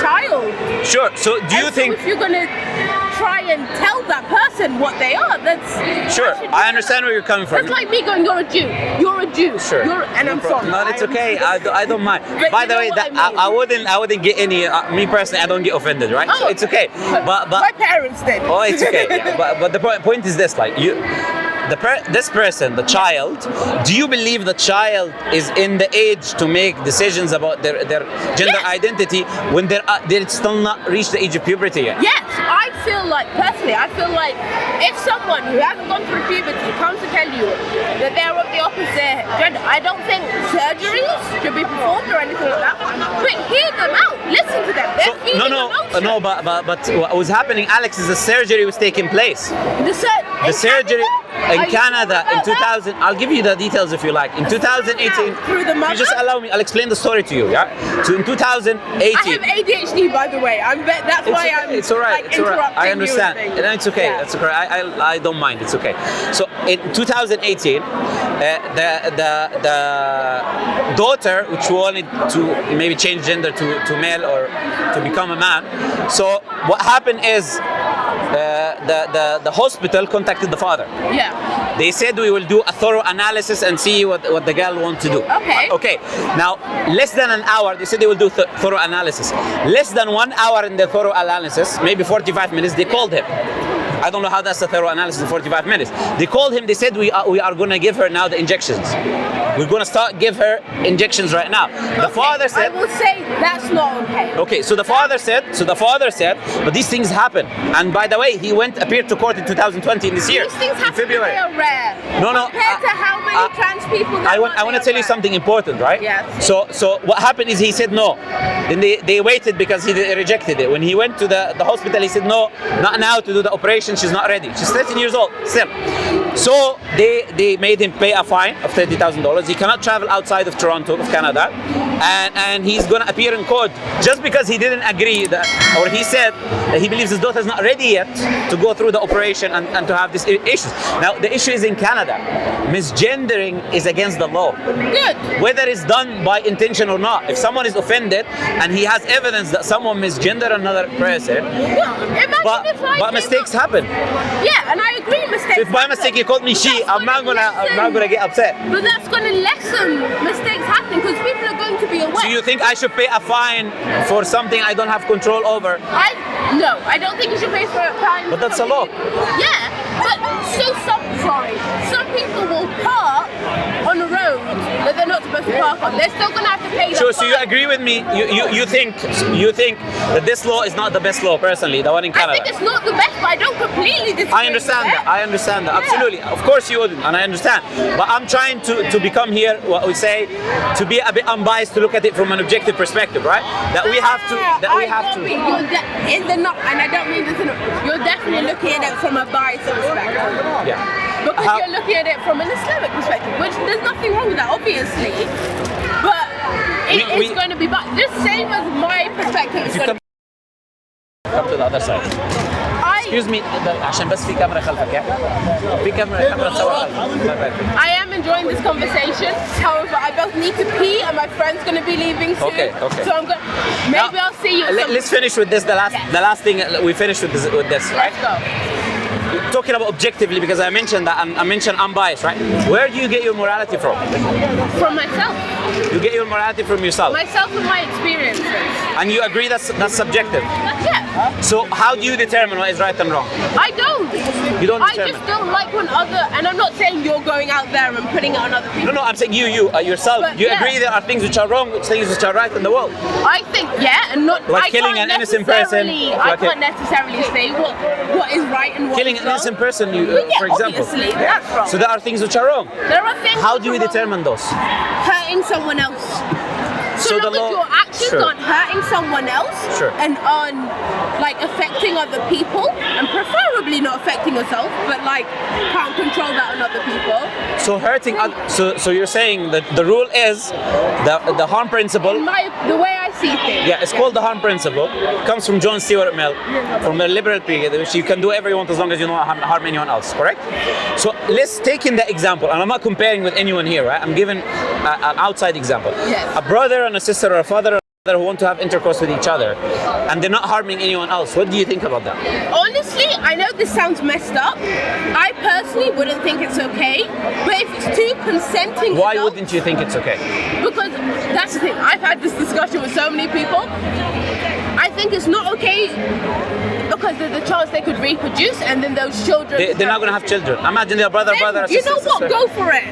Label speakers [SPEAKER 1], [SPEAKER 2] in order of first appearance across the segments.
[SPEAKER 1] child.
[SPEAKER 2] Sure. So do you think?
[SPEAKER 1] If you're gonna try and tell that person what they are, that's
[SPEAKER 2] Sure. I understand where you're coming from.
[SPEAKER 1] That's like me going, "You're a Jew. You're a Jew."
[SPEAKER 2] Sure.
[SPEAKER 1] And I'm sorry.
[SPEAKER 2] No, it's okay. I don't mind.
[SPEAKER 1] But
[SPEAKER 2] By
[SPEAKER 1] you
[SPEAKER 2] the
[SPEAKER 1] know
[SPEAKER 2] way,
[SPEAKER 1] what
[SPEAKER 2] that
[SPEAKER 1] I mean.
[SPEAKER 2] I wouldn't get any. Me personally, I don't get offended, right? So
[SPEAKER 1] Oh,
[SPEAKER 2] it's okay. But
[SPEAKER 1] my parents did.
[SPEAKER 2] oh, it's okay. Yeah. But the point is this: like you. This person, the child, do you believe the child is in the age to make decisions about their gender identity when they're still not reached the age of puberty yet?
[SPEAKER 1] Yes, I feel like if someone who hasn't gone through puberty comes to tell you that they're of the opposite gender, I don't think surgeries should be performed or anything like that. But hear them out, listen to them. They're feeling emotion.
[SPEAKER 2] But what was happening, Alex, is the surgery was taking place. The surgery in Canada in 2000. I'll give you the details if you like. In 2018,
[SPEAKER 1] through the mother?
[SPEAKER 2] you just allow me. I'll explain the story to you. Yeah. So in 2018.
[SPEAKER 1] I have ADHD, by the way. That's why I'm.
[SPEAKER 2] It's all right.
[SPEAKER 1] Like,
[SPEAKER 2] it's all right. I understand.
[SPEAKER 1] And
[SPEAKER 2] It's okay.
[SPEAKER 1] Yeah.
[SPEAKER 2] That's okay. I don't mind. It's okay. So in 2018, the daughter, which wanted to maybe change gender to male or to become a man. So what happened is the hospital contacted the father.
[SPEAKER 1] Yeah.
[SPEAKER 2] They said we will do a thorough analysis and see what the girl wants to do.
[SPEAKER 1] Okay.
[SPEAKER 2] Okay. Now, less than an hour, they said they will do thorough analysis. Less than 1 hour in the thorough analysis, maybe 45 minutes, they called him. I don't know how that's a thorough analysis in 45 minutes. They called him, they said we are going to give her now the injections. We're going to start give her injections right now. The father said...
[SPEAKER 1] I will say that's not okay.
[SPEAKER 2] Okay, so the father said, but these things happen. And by the way, he appeared to court in 2020 in this year.
[SPEAKER 1] These things
[SPEAKER 2] in
[SPEAKER 1] happen,
[SPEAKER 2] February.
[SPEAKER 1] they are rare.
[SPEAKER 2] No.
[SPEAKER 1] Compared to how many trans people there
[SPEAKER 2] I want to tell you something important, right?
[SPEAKER 1] Yes.
[SPEAKER 2] So what happened is he said no. Then they waited because he rejected it. When he went to the hospital, he said no, not now to do the operation. She's not ready. She's 13 years old still. So they made him pay a fine of $30,000. He cannot travel outside of Toronto, of Canada, and he's going to appear in court just because he didn't agree or he said that he believes his daughter's not ready yet to go through the operation and to have these issues. Now the issue is in Canada. Misgendering is against the law.
[SPEAKER 1] Good.
[SPEAKER 2] Whether it's done by intention or not. If someone is offended and he has evidence that someone misgendered another person, but mistakes happen.
[SPEAKER 1] Yeah, and I agree, mistakes.
[SPEAKER 2] So if by mistake he called me she, I'm not gonna get upset.
[SPEAKER 1] But that's gonna lessen mistakes happening because people are going to be aware.
[SPEAKER 2] So you think I should pay a fine for something I don't have control over?
[SPEAKER 1] No, I don't think you should pay for a fine.
[SPEAKER 2] But that's a law.
[SPEAKER 1] Yeah, but some people will park on a road that they're not supposed to park on. They're still gonna have to pay that
[SPEAKER 2] Sure.
[SPEAKER 1] fine.
[SPEAKER 2] So you agree with me? You think that this law is not the best law, personally, the one in Canada?
[SPEAKER 1] I think it's not the best, but I don't completely disagree.
[SPEAKER 2] I understand that.
[SPEAKER 1] Yeah.
[SPEAKER 2] Absolutely. Of course you wouldn't, and I understand. But I'm trying to become here, what we say, to be a bit unbiased, to look at it from an objective perspective, right? That we have to.
[SPEAKER 1] And I don't mean this. You're definitely looking at it from a biased perspective.
[SPEAKER 2] Yeah.
[SPEAKER 1] Because you're looking at it from an Islamic perspective, which there's nothing wrong with that, obviously. But it's going to be just same as my perspective. Is going to
[SPEAKER 2] come to the other side. Excuse me, عشان بس في كاميرا خلفك يا. في كاميرا تصور خلفك.
[SPEAKER 1] I am enjoying this conversation. However, I both need to pee and my friend's going to be leaving soon.
[SPEAKER 2] Okay.
[SPEAKER 1] So maybe I'll see you.
[SPEAKER 2] Let's finish with this. The last thing we finished with this, right?
[SPEAKER 1] Let's go.
[SPEAKER 2] Talking about objectively, because I mentioned that I mentioned unbiased, right? Where do you get your morality from?
[SPEAKER 1] From myself.
[SPEAKER 2] You get your morality from yourself.
[SPEAKER 1] Myself and my experiences.
[SPEAKER 2] And you agree that's subjective?
[SPEAKER 1] Yeah.
[SPEAKER 2] So how do you determine what is right and wrong?
[SPEAKER 1] I don't.
[SPEAKER 2] You don't determine?
[SPEAKER 1] I just don't like when and I'm not saying you're going out there and putting it on other people.
[SPEAKER 2] No, I'm saying yourself.
[SPEAKER 1] But,
[SPEAKER 2] you agree there are things which are wrong, things which are right in the world?
[SPEAKER 1] I think, yeah, and not
[SPEAKER 2] like killing an innocent person.
[SPEAKER 1] I can't necessarily say what is right and what
[SPEAKER 2] killing
[SPEAKER 1] is
[SPEAKER 2] an innocent person, for example.
[SPEAKER 1] Obviously, that's wrong.
[SPEAKER 2] So there are things which are wrong.
[SPEAKER 1] There are things.
[SPEAKER 2] How do we determine those?
[SPEAKER 1] Hurting someone else. So long as your actions aren't hurting someone else and on like affecting other people, and preferably not affecting yourself, but like can't control that on other people.
[SPEAKER 2] So hurting, so you're saying that the rule is the harm principle.
[SPEAKER 1] The way I see things.
[SPEAKER 2] Yeah, it's called the harm principle. It comes from John Stuart Mill, from the liberal period, which you can do whatever you want as long as you don't harm anyone else. Correct? So let's take in the example, and I'm not comparing with anyone here, right? I'm giving an outside example.
[SPEAKER 1] Yes.
[SPEAKER 2] A brother and a sister or a father who want to have intercourse with each other and they're not harming anyone else. What do you think about that?
[SPEAKER 1] Honestly, I know this sounds messed up. I personally wouldn't think it's okay. But if it's two consenting
[SPEAKER 2] Why
[SPEAKER 1] adults,
[SPEAKER 2] wouldn't you think it's okay?
[SPEAKER 1] because that's the thing. I've had this discussion with so many people. I think it's not okay because there's a chance they could reproduce, and then those children.
[SPEAKER 2] They're not going to have children. Imagine their brother,
[SPEAKER 1] Then,
[SPEAKER 2] sister,
[SPEAKER 1] you know what?
[SPEAKER 2] sister.
[SPEAKER 1] Go for it.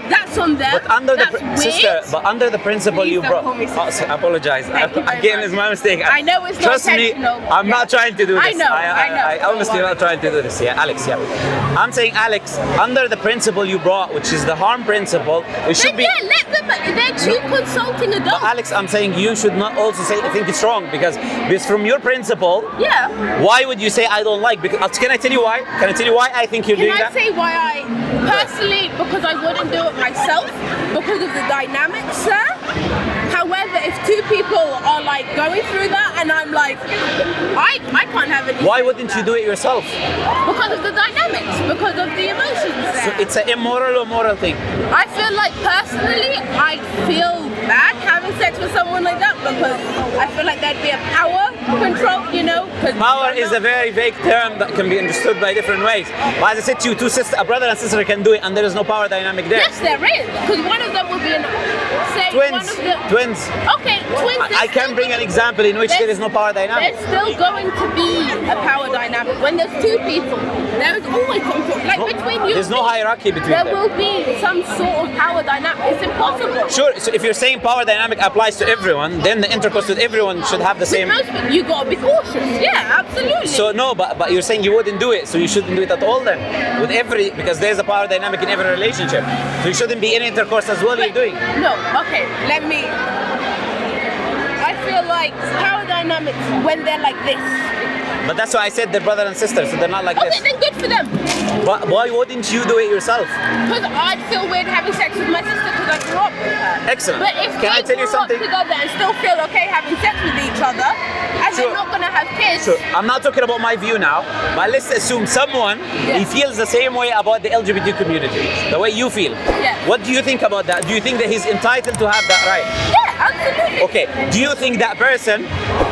[SPEAKER 1] That's on them.
[SPEAKER 2] But under
[SPEAKER 1] that's
[SPEAKER 2] the
[SPEAKER 1] weird.
[SPEAKER 2] sister, but under the principle
[SPEAKER 1] Please
[SPEAKER 2] you
[SPEAKER 1] don't
[SPEAKER 2] brought.
[SPEAKER 1] call me sister.
[SPEAKER 2] I apologize.
[SPEAKER 1] Thank you very
[SPEAKER 2] Again,
[SPEAKER 1] much.
[SPEAKER 2] it's my mistake.
[SPEAKER 1] I know it's not
[SPEAKER 2] Trust me,
[SPEAKER 1] intentional.
[SPEAKER 2] I'm not trying to do this.
[SPEAKER 1] I know.
[SPEAKER 2] I honestly
[SPEAKER 1] Don't
[SPEAKER 2] not trying to do this. Yeah, Alex. Yeah, I'm saying, Alex, under the principle you brought, which is the harm principle, it should
[SPEAKER 1] Then
[SPEAKER 2] be.
[SPEAKER 1] yeah, let them. They're two consulting
[SPEAKER 2] But
[SPEAKER 1] adults.
[SPEAKER 2] Alex, I'm saying you should not also think it's wrong because from your principle,
[SPEAKER 1] Yeah.
[SPEAKER 2] why would you say I don't like? Because can I tell you why? Can I tell you why I think you're
[SPEAKER 1] Can
[SPEAKER 2] doing
[SPEAKER 1] I
[SPEAKER 2] that?
[SPEAKER 1] say why I personally, because I wouldn't do it myself, because of the dynamics there. However, if two people are like going through that, and I'm like, I can't have any.
[SPEAKER 2] Why wouldn't you do it yourself?
[SPEAKER 1] Because of the dynamics, because of the emotions there.
[SPEAKER 2] So it's an immoral or moral thing.
[SPEAKER 1] I feel like personally, I feel bad having sex with someone like that because I feel like there'd be a power control, you know. 'cause
[SPEAKER 2] Power
[SPEAKER 1] you
[SPEAKER 2] is
[SPEAKER 1] don't
[SPEAKER 2] a very vague term that can be understood by different ways. But as I said to you, a brother and sister can do it, and there is no power dynamic there.
[SPEAKER 1] Yes, there is, because one of them would be say one
[SPEAKER 2] Twins,
[SPEAKER 1] of the.
[SPEAKER 2] twins.
[SPEAKER 1] Okay, twins.
[SPEAKER 2] I can bring an example in which there is no power dynamic.
[SPEAKER 1] There's still going to be a power dynamic. When there's two people, there is always some sort, like between you.
[SPEAKER 2] There's no hierarchy between
[SPEAKER 1] There
[SPEAKER 2] them.
[SPEAKER 1] will be some sort of power dynamic. It's impossible.
[SPEAKER 2] Sure. So if you're saying power dynamic applies to everyone, then the intercourse with everyone should have the same.
[SPEAKER 1] Most people, you gotta be cautious. Yeah, absolutely.
[SPEAKER 2] So no, but you're saying you wouldn't do it, so you shouldn't do it at all then. Because there's a power dynamic in every relationship. So you shouldn't be in intercourse as well. You're doing.
[SPEAKER 1] No, okay, let me. I feel like power dynamics when they're like this.
[SPEAKER 2] But that's why I said they're brother and sister, so they're not like
[SPEAKER 1] Okay,
[SPEAKER 2] this.
[SPEAKER 1] then good for them.
[SPEAKER 2] But why wouldn't you do it yourself?
[SPEAKER 1] Because I'd feel weird having sex with my sister because I grew up with her.
[SPEAKER 2] Excellent.
[SPEAKER 1] But if
[SPEAKER 2] Can I
[SPEAKER 1] they
[SPEAKER 2] tell you
[SPEAKER 1] grew
[SPEAKER 2] something?
[SPEAKER 1] up together and still feel okay having sex with each other, and
[SPEAKER 2] Sure.
[SPEAKER 1] they're not gonna have kids.
[SPEAKER 2] So I'm not talking about my view now, but let's assume someone he feels the same way about the LGBT community, the way you feel.
[SPEAKER 1] Yeah.
[SPEAKER 2] What do you think about that? Do you think that he's entitled to have that right?
[SPEAKER 1] Yeah, absolutely.
[SPEAKER 2] Okay. Do you think that person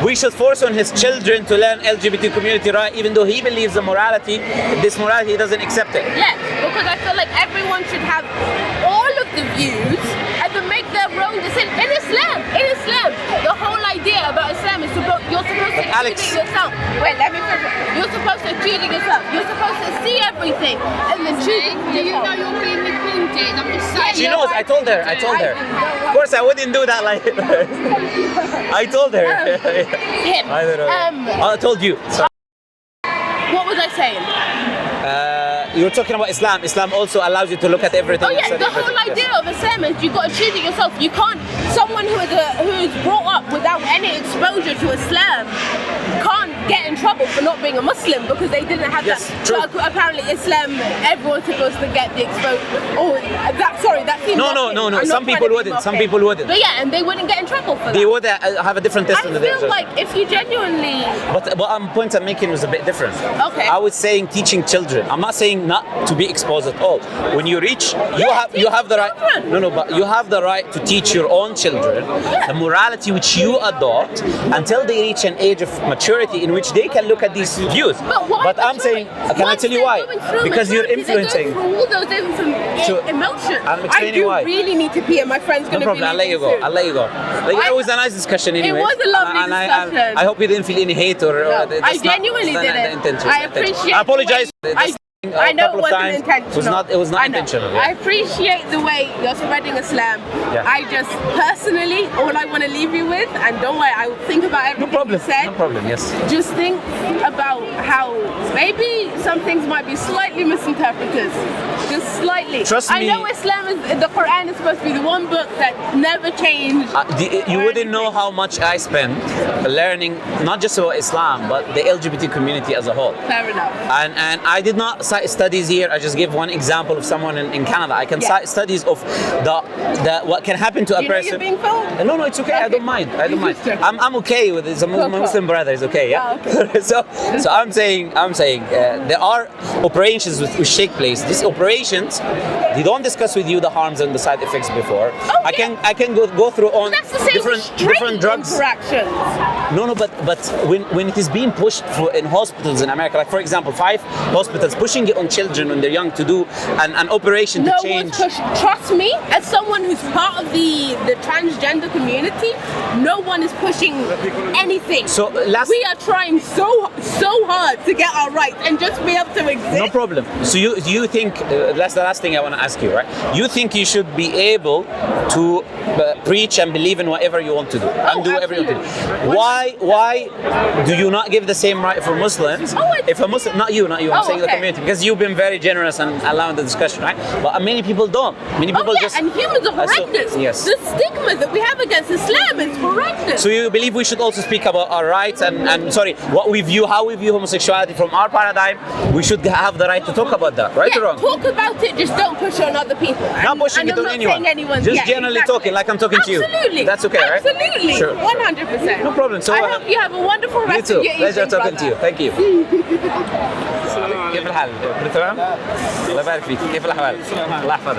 [SPEAKER 2] we should force on his children to learn LGBT community right, even though he believes the morality, this morality he doesn't accept it?
[SPEAKER 1] Yes, because I feel like everyone should have all of the views and then make their own decision. In Islam, the whole idea about Islam is you're supposed to
[SPEAKER 2] Alex.
[SPEAKER 1] choose it yourself. Wait, let me finish. You're supposed to choose it yourself. You're supposed to see everything and then choose it
[SPEAKER 3] Do you know
[SPEAKER 1] yourself.
[SPEAKER 3] you're being recorded? I'm just saying.
[SPEAKER 2] She knows. I told her. Of course, I wouldn't do that like. I told her.
[SPEAKER 1] Him.
[SPEAKER 2] I don't know. I told you. Sorry.
[SPEAKER 1] What was I saying?
[SPEAKER 2] You were talking about Islam. Islam also allows you to look at everything.
[SPEAKER 1] Oh yeah,
[SPEAKER 2] and
[SPEAKER 1] the
[SPEAKER 2] study
[SPEAKER 1] whole
[SPEAKER 2] everything.
[SPEAKER 1] idea of Islam is you got to choose it yourself. You can't. Someone who's brought up without any exposure to Islam can't get in trouble for not being a Muslim because they didn't have
[SPEAKER 2] Yes,
[SPEAKER 1] that.
[SPEAKER 2] true.
[SPEAKER 1] But apparently, Islam, everyone's supposed to get the exposure. Oh, that seems.
[SPEAKER 2] No.
[SPEAKER 1] mocking. I'm not
[SPEAKER 2] Some
[SPEAKER 1] trying
[SPEAKER 2] people
[SPEAKER 1] to be
[SPEAKER 2] wouldn't. Some
[SPEAKER 1] mocking.
[SPEAKER 2] people wouldn't.
[SPEAKER 1] But yeah, and they wouldn't get in trouble for
[SPEAKER 2] They
[SPEAKER 1] that.
[SPEAKER 2] would have a different test
[SPEAKER 1] I
[SPEAKER 2] in the
[SPEAKER 1] feel like if you genuinely.
[SPEAKER 2] But what point I'm making was a bit different.
[SPEAKER 1] Okay.
[SPEAKER 2] I was saying teaching children. I'm not saying not to be exposed at all. When you reach, you have the right.
[SPEAKER 1] children.
[SPEAKER 2] No, but you have the right to teach your own children the morality which you adopt until they reach an age of maturity in which they can look at these views.
[SPEAKER 1] But why?
[SPEAKER 2] I'm saying, can I tell you why? Because you're influencing.
[SPEAKER 1] They're going through all those different
[SPEAKER 2] So,
[SPEAKER 1] emotions.
[SPEAKER 2] I'm explaining why.
[SPEAKER 1] I do really need to pee, and my friend's
[SPEAKER 2] No
[SPEAKER 1] going to
[SPEAKER 2] problem.
[SPEAKER 1] be
[SPEAKER 2] I'll let you
[SPEAKER 1] leaving
[SPEAKER 2] go.
[SPEAKER 1] soon.
[SPEAKER 2] I'll let you go. Like, it was a nice discussion anyway.
[SPEAKER 1] was a lovely discussion.
[SPEAKER 2] I hope you didn't feel any hate or.
[SPEAKER 1] No,
[SPEAKER 2] that's
[SPEAKER 1] I
[SPEAKER 2] not-
[SPEAKER 1] genuinely
[SPEAKER 2] that's not the
[SPEAKER 1] didn't.
[SPEAKER 2] intention.
[SPEAKER 1] I appreciate.
[SPEAKER 2] I apologize.
[SPEAKER 1] the way- I
[SPEAKER 2] A
[SPEAKER 1] know
[SPEAKER 2] couple
[SPEAKER 1] it
[SPEAKER 2] of
[SPEAKER 1] wasn't
[SPEAKER 2] times.
[SPEAKER 1] intentional.
[SPEAKER 2] It was not
[SPEAKER 1] I know.
[SPEAKER 2] intentional.
[SPEAKER 1] I appreciate the way you're spreading Islam.
[SPEAKER 2] Yeah.
[SPEAKER 1] I just personally, all I want to leave you with, and don't worry, I will think about
[SPEAKER 2] No
[SPEAKER 1] everything
[SPEAKER 2] problem.
[SPEAKER 1] you said.
[SPEAKER 2] No problem. Yes.
[SPEAKER 1] Just think about how maybe some things might be slightly misinterpreted. Just slightly.
[SPEAKER 2] Trust
[SPEAKER 1] I
[SPEAKER 2] me.
[SPEAKER 1] know Islam is the Quran is supposed to be the one book that never changed.
[SPEAKER 2] You wouldn't know how much I spent learning not just about Islam but the LGBT community as a whole.
[SPEAKER 1] Fair enough.
[SPEAKER 2] And I did not cite studies here. I just give one example of someone in Canada. I can cite studies of the what can happen to a
[SPEAKER 1] You know
[SPEAKER 2] person.
[SPEAKER 1] you're being filmed?
[SPEAKER 2] No, it's okay. I don't mind. I don't mind. I'm okay with it. My Muslim brother is okay. Yeah.
[SPEAKER 1] Okay.
[SPEAKER 2] so I'm saying there are operations which take place. These operations, they don't discuss with you the harms and the side effects before. I can go through on
[SPEAKER 1] That's the same
[SPEAKER 2] different drugs.
[SPEAKER 1] interactions.
[SPEAKER 2] No, but when it is being pushed in hospitals in America, like for example, 5 hospitals pushing it on children when they're young to do an operation to
[SPEAKER 1] No
[SPEAKER 2] change.
[SPEAKER 1] one's pushing. Trust me, as someone who's part of the transgender community, no one is pushing anything.
[SPEAKER 2] So
[SPEAKER 1] we are trying so hard to get our rights and just be able to exist.
[SPEAKER 2] No problem. So you think that's the last thing I want to ask you, right? You think you should be able to preach and believe in whatever you want to do and do whatever you want to do. Why do you not give the same right for Muslims? If a Muslim, not you, I'm saying the community, because you've been very generous and allowing the discussion, right? But many people don't. Many people just.
[SPEAKER 1] And humans are horrendous.
[SPEAKER 2] Yes.
[SPEAKER 1] The stigma that we have against Islam is horrendous.
[SPEAKER 2] So you believe we should also speak about our rights and how we view homosexuality from our paradigm? We should have the right to talk about that, right or wrong?
[SPEAKER 1] Talk about it, just don't push it on other people.
[SPEAKER 2] Not pushing it on anyone. Just generally talking, like I'm talking to you.
[SPEAKER 1] Absolutely.
[SPEAKER 2] That's okay, right?
[SPEAKER 1] Absolutely.
[SPEAKER 2] Sure.
[SPEAKER 1] 100%.
[SPEAKER 2] No problem. So
[SPEAKER 1] I hope you have a wonderful
[SPEAKER 2] you
[SPEAKER 1] rest
[SPEAKER 2] too.
[SPEAKER 1] of your evening.
[SPEAKER 2] Pleasure talking to you.
[SPEAKER 1] brother.
[SPEAKER 2] Thank you. كيف الحال؟ كله تمام؟ الله يبارك فيك. كيف الأحوال؟ الله يحفظك.